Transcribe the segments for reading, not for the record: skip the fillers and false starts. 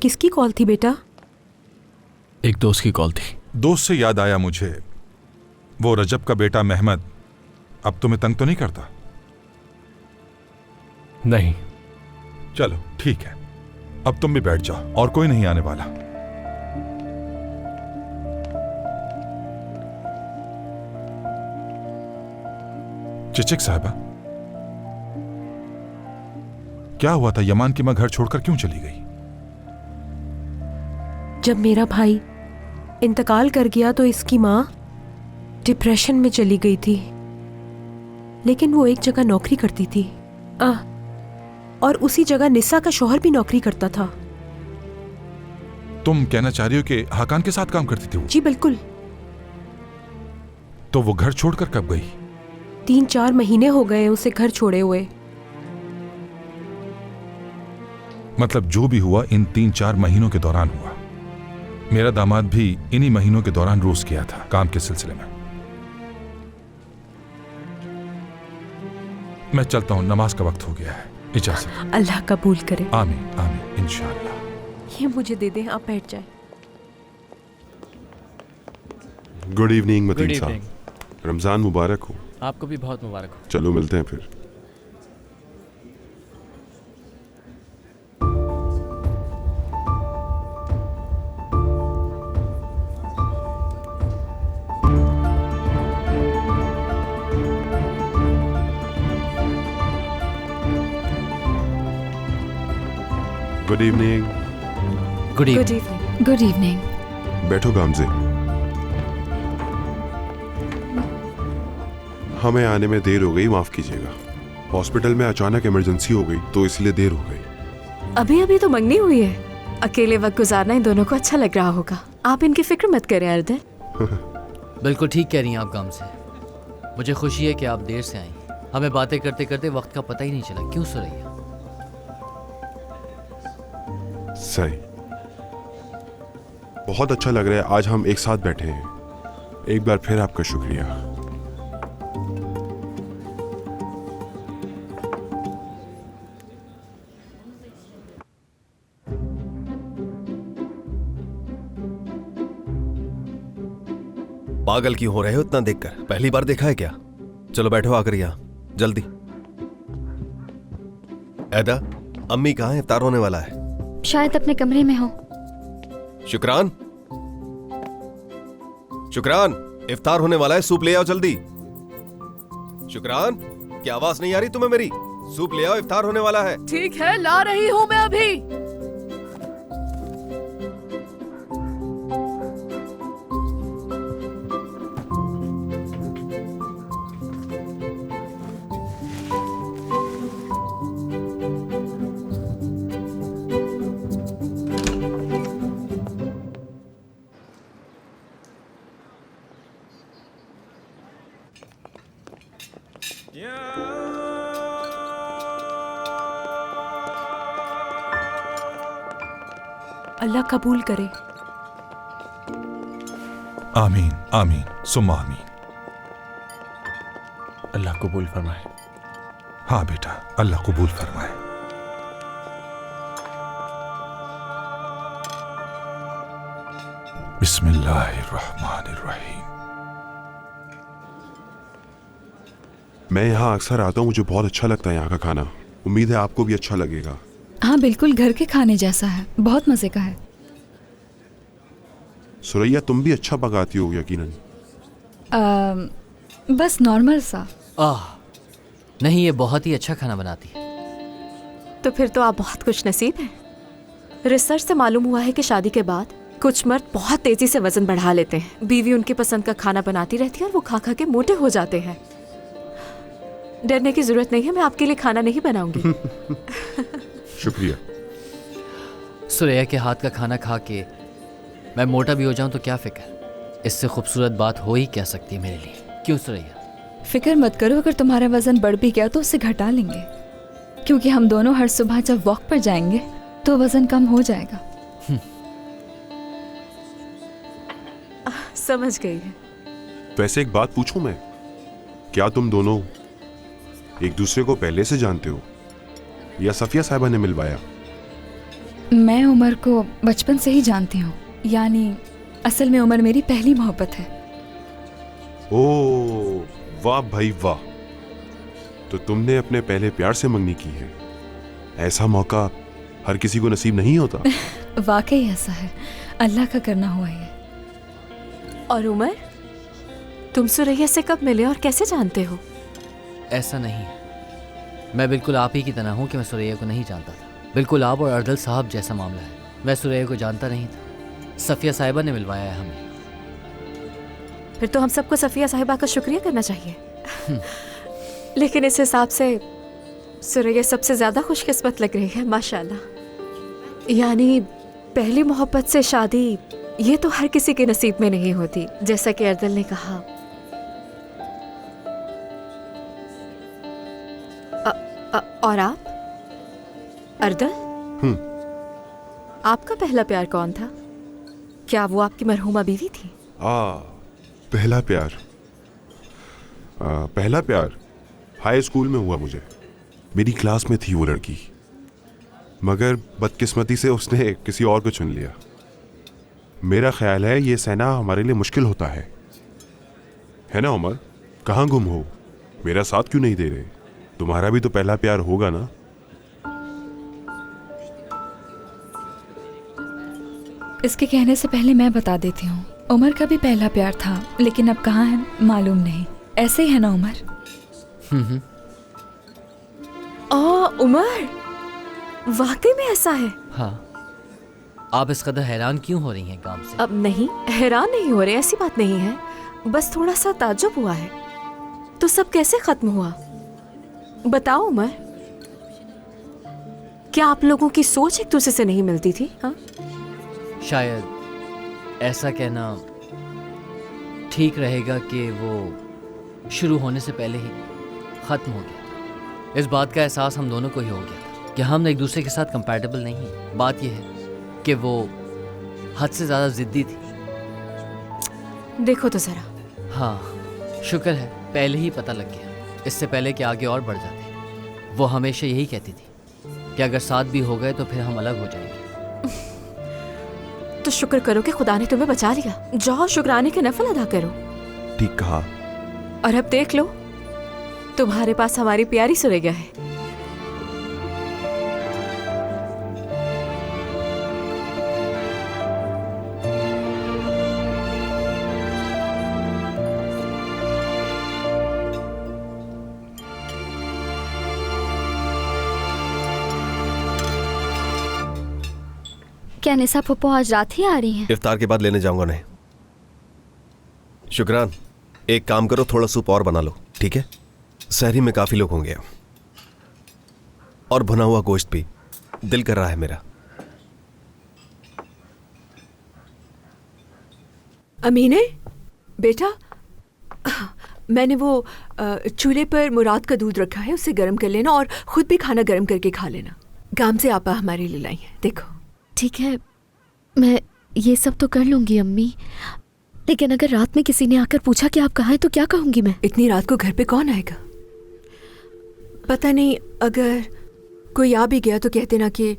किसकी कॉल थी बेटा? एक दोस्त की कॉल थी। दोस्त से याद आया मुझे, वो रजब का बेटा महमद अब तुम्हें तंग तो नहीं करता? नहीं। चलो ठीक है, अब तुम भी बैठ जाओ, और कोई नहीं आने वाला। चिचिक साहबा, क्या हुआ था? यमान की मां घर छोड़कर क्यों चली गई? जब मेरा भाई इंतकाल कर गया तो इसकी मां डिप्रेशन में चली गई थी, लेकिन वो एक जगह नौकरी करती थी और उसी जगह निसा का शौहर भी नौकरी करता था। तुम कहना चाह रही हो कि हाकान के साथ काम करती थी वो? जी बिल्कुल। तो वो घर छोड़कर कब गई? 3-4 महीने हो गए उसे घर छोड़े हुए। मतलब जो भी हुआ इन 3-4 महीनों के दौरान हुआ। मेरा दामाद भी इन्हीं महीनों के दौरान रूस गया था काम के सिलसिले में। मैं चलता हूं, नमाज का वक्त हो गया है, इजाजत। अल्लाह कबूल करे। आमीन आमीन इंशाअल्लाह। ये मुझे दे दें, आप बैठ जाएं। गुड इवनिंग मतीन Good साहब, evening। रमजान मुबारक हो। आपको भी बहुत मुबारक हो। चलो मिलते हैं फिर। Good evening. Good good evening. Evening. Good evening. बैठो गामजे। हमें आने में देर हो गई, माफ कीजिएगा। हॉस्पिटल में अचानक इमरजेंसी हो गई तो इसलिए देर हो गई। अभी अभी तो मंगनी हुई है, अकेले वक्त गुजारना इन दोनों को अच्छा लग रहा होगा। आप इनकी फिक्र मत करें अर्दे। बिल्कुल ठीक कह रही हैं आप गाम से। मुझे खुशी है कि आप देर से आई। हमें बातें करते करते वक्त का पता ही नहीं चला। क्यों सुरैया? सही, बहुत अच्छा लग रहा है आज हम एक साथ बैठे हैं। एक बार फिर आपका शुक्रिया। पागल क्यों हो रहे हो इतना देखकर? पहली बार देखा है क्या? चलो बैठो आकर यहाँ जल्दी। ऐदा, अम्मी कहाँ है? इफ्तार होने वाला है। शायद अपने कमरे में हो। शुक्रान, शुक्रान, इफ्तार होने वाला है, सूप ले आओ जल्दी। शुक्रान, क्या आवाज नहीं आ रही तुम्हें मेरी? सूप ले आओ, इफ्तार होने वाला है। ठीक है, ला रही हूँ मैं अभी। अल्लाह कबूल करे। आमीन आमीन सुम्मा आमीन। अल्लाह कबूल फरमाए। हाँ बेटा, अल्लाह कबूल फरमाए। बिस्मिल्लाहिर्रहमानिर्रहीम। मैं यहाँ अक्सर आता हूँ, मुझे बहुत अच्छा लगता है यहाँ का खाना। उम्मीद है आपको भी अच्छा लगेगा। हाँ बिल्कुल, घर के खाने जैसा है, बहुत मजे का है। सुरैया, तुम भी अच्छा पकाती हो यकीनन। बस नॉर्मल सा। नहीं, ये बहुत ही अच्छा खाना बनाती है। तो फिर तो आप बहुत खुश नसीब हैं। रिसर्च से मालूम हुआ है कि शादी के बाद कुछ मर्द बहुत तेजी से वजन बढ़ा लेते हैं। बीवी उनकी पसंद का खाना बनाती रहती है और वो खा खा के मोटे हो जाते हैं। डरने की जरूरत नहीं है, मैं आपके लिए खाना नहीं बनाऊंगी। शुक्रिया। सुरैया के हाथ का खाना खा के मैं मोटा भी हो जाऊं तो क्या फिक्र? इससे खूबसूरत बात हो ही क्या सकती है मेरे लिए। क्यों सुरैया? फिक्र मत करो, अगर तुम्हारा वजन बढ़ भी गया तो उसे घटा लेंगे, क्योंकि हम दोनों हर सुबह जब वॉक पर जाएंगे तो वजन कम हो जाएगा। समझ गई है। वैसे एक बात पूछूं मैं, क्या तुम दोनों एक दूसरे को पहले से जानते हो या सफिया साहिबा ने मिलवाया? मैं उमर को बचपन से ही जानती हूँ, यानी असल में उमर मेरी पहली मोहब्बत है। ओ वाह भाई वाह, तो तुमने अपने पहले प्यार से मंगनी की है। ऐसा मौका हर किसी को नसीब नहीं होता। वाकई ऐसा है, अल्लाह का करना हुआ ये। और उमर, तुम सुरैया से कब मिले और कैसे जानते हो? ऐसा नहीं है, मैं बिल्कुल आप ही की तरह हूँ कि मैं सुरैया को नहीं जानता था। बिल्कुल आप और अर्दल साहब जैसा मामला है। मैं सुरैया को जानता नहीं था, सफ़िया साहिबा ने मिलवाया है हमें। फिर तो हम सबको सफ़िया साहिबा का शुक्रिया करना चाहिए। लेकिन इस हिसाब से सुरैया सबसे ज़्यादा खुशकिस्मत लग रही है, माशाल्लाह। यानी पहली मोहब्बत से शादी, ये तो हर किसी के नसीब में नहीं होती, जैसा कि अर्दल ने कहा। और आप अर्दल, आपका पहला प्यार कौन था? क्या वो आपकी मरहूमा बीवी थी? पहला प्यार, पहला प्यार हाई स्कूल में हुआ मुझे। मेरी क्लास में थी वो लड़की, मगर बदकिस्मती से उसने किसी और को चुन लिया। मेरा ख्याल है ये सहना हमारे लिए मुश्किल होता है ना उमर? कहाँ गुम हो? मेरा साथ क्यों नहीं दे रहे? तुम्हारा भी तो पहला प्यार होगा ना? इसके कहने से पहले मैं बता देती हूँ, उमर का भी पहला प्यार था, लेकिन अब कहाँ है मालूम नहीं। ऐसे ही है ना उमर? उमर, वाकई में ऐसा है? हाँ। आप इस कदर हैरान क्यों हो रही हैं काम से? अब नहीं, हैरान नहीं हो रहे, ऐसी बात नहीं है, बस थोड़ा सा ताज्जुब हुआ है। तो सब कैसे खत्म हुआ? बताओ उमर, क्या आप लोगों की सोच एक दूसरे से नहीं मिलती थी? हाँ, शायद ऐसा कहना ठीक रहेगा कि वो शुरू होने से पहले ही ख़त्म हो गया। इस बात का एहसास हम दोनों को ही हो गया था कि हम एक दूसरे के साथ कंपैटिबल नहीं हैं। बात यह है कि वो हद से ज़्यादा ज़िद्दी थी। देखो तो ज़रा। हाँ, शुक्र है पहले ही पता लग गया, इससे पहले कि आगे और बढ़ जाते। वो हमेशा यही कहती थी कि अगर साथ भी हो गए तो फिर हम अलग हो जाएंगे। तो शुक्र करो कि खुदा ने तुम्हें बचा लिया। जाओ शुक्राने के नफल अदा करो। ठीक कहा। और अब देख लो, तुम्हारे पास हमारी प्यारी सुरैया है। क्या निशा पप्पो आज रात ही आ रही हैं? इफ्तार के बाद लेने जाऊंगा उन्हें। शुक्रान, एक काम करो, थोड़ा सूप और बना लो, ठीक है? शहरी में काफी लोग होंगे। और भुना हुआ गोश्त भी, दिल कर रहा है मेरा। अमीने बेटा, मैंने वो चूल्हे पर मुराद का दूध रखा है, उसे गर्म कर लेना और खुद भी खाना गर्म करके खा लेना। गाम से आपा हमारे लिए लाई है, देखो। ठीक है, मैं ये सब तो कर लूंगी अम्मी, लेकिन अगर रात में किसी ने आकर पूछा कि आप कहाँ हैं तो क्या कहूंगी मैं? इतनी रात को घर पे कौन आएगा? पता नहीं, अगर कोई आ भी गया तो कहते ना कि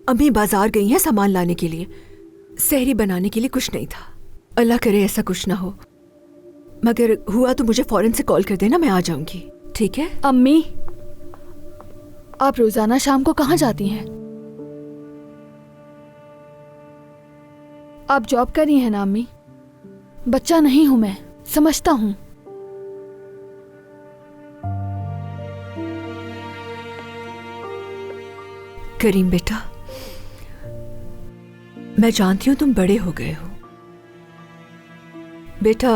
अम्मी बाजार गई हैं सामान लाने के लिए, सहरी बनाने के लिए कुछ नहीं था। अल्लाह करे ऐसा कुछ ना हो, मगर हुआ तो मुझे फौरन से कॉल कर देना, मैं आ जाऊंगी, ठीक है? अम्मी, आप रोजाना शाम को कहाँ जाती हैं? आप जॉब कर रही हैं ना अम्मी? बच्चा नहीं हूं मैं, समझता हूं। करीम बेटा, मैं जानती हूं तुम बड़े हो गए हो बेटा।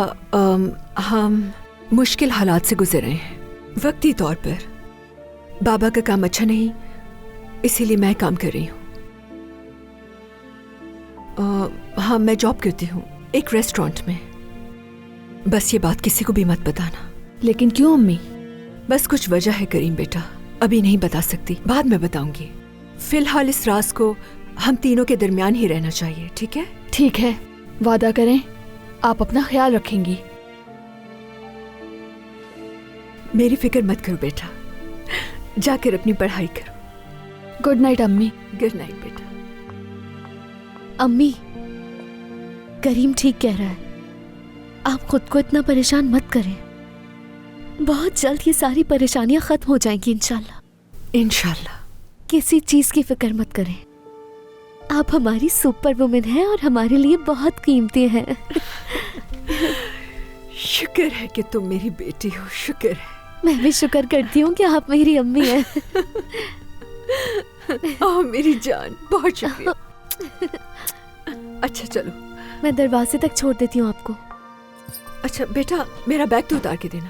हम मुश्किल हालात से गुजर रहे हैं वक्ती तौर पर। बाबा का काम अच्छा नहीं, इसीलिए मैं काम कर रही हूँ। हाँ, मैं जॉब करती हूँ एक रेस्टोरेंट में। बस ये बात किसी को भी मत बताना। लेकिन क्यों अम्मी? बस कुछ वजह है करीम बेटा, अभी नहीं बता सकती, बाद में बताऊंगी। फिलहाल इस राज को हम तीनों के दरमियान ही रहना चाहिए, ठीक है? ठीक है, वादा करें आप अपना ख्याल रखेंगी। मेरी फिक्र मत करो बेटा, जाकर अपनी पढ़ाई करो। गुड नाइट अम्मी। गुड नाइट बेटा। अम्मी, करीम ठीक कह रहा है, आप खुद को इतना परेशान मत करें। बहुत जल्द ये सारी परेशानियां खत्म हो जाएंगी इंशाल्लाह। इंशाल्लाह। किसी चीज की फिक्र मत करें। आप हमारी सुपर वुमेन हैं और हमारे लिए बहुत कीमती हैं। शुक्र है कि तुम मेरी बेटी हो, शुक्र है। मैं भी शुक्र करती हूँ कि आप मेरी अम्मी हैं। ओह मेरी जान, बहुत शुक्रिया। अच्छा चलो, मैं दरवाजे तक छोड़ देती हूँ आपको। अच्छा बेटा, मेरा बैग तो उतार के देना।